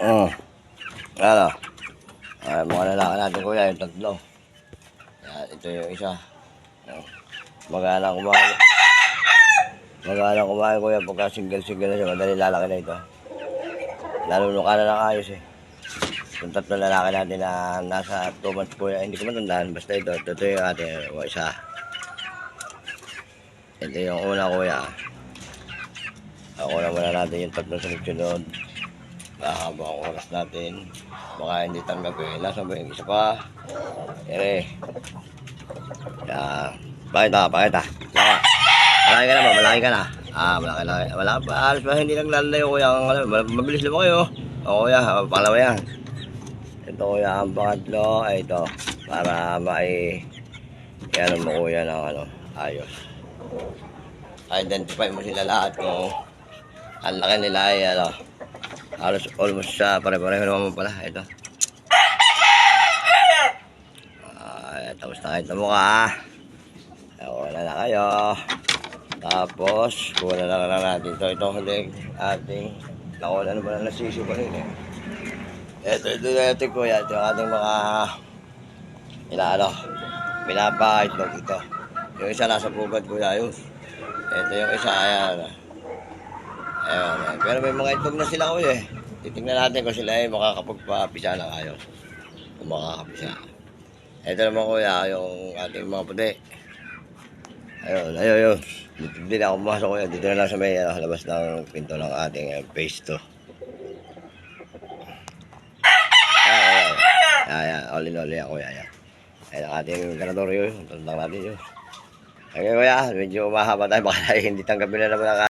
Oh. Ano? Mga lalaki natin kuya, yung tatlo. Yan, ito yung isa. Magalang kumain. Magalang kumain kuya pagka single-single na siya. Madali lalaki na ito. Nalunuka na ng ayos eh. Yung tatlo lalaki natin na nasa 2 months kuya. Hindi ko matandaan. Basta ito. Ito yung ating isa. Ito yung una kuya. Ako na muna natin yung tatlo sunod-sunod. Mahaba ang oras natin. Baka hindi tanggapin. Nasa ba yung isa pa? Ere. Yan. Pakita. Malaki ka na ba? Malaki ka na. Malaki pa. Alas pa hindi naglalayo kuya. Mabilis naman kayo. O kuya, pangalawa yan. Ito kuya, ang pangatlo ay ito. Para ano mo kuya ng ayos. Identify mo sila lahat kung ang laki nila ay halos almost pare-pareho naman pala. Ito. Tapos nakita mo ka. Wala na kayo. Tapos, kuha na lang natin ito. Ito huling ating nakuha na naman ang nasisyo pa rin eh. Ito natin kuya. Ito yung ating mga pinapaitlog ito. Yung isa nasa pugad kuya yun. Ito yung isa, ayan. Pero may mga itlog na sila kuya eh. Titingnan natin kung sila ay makakapagpapisa ng ayos. Kung makakapisa. Ito naman kuya, yung ating mga puti. Ayun. Dito din ako pumasok kuya. Dito na lang sa may labas ng pinto ng ating phase 2. Ayan. All in all yan kuya. Ayan ang ating ganadoryo. Tandang natin yun. Okay kuya, medyo mahaba tayo. Baka hindi tanggapin na naman ang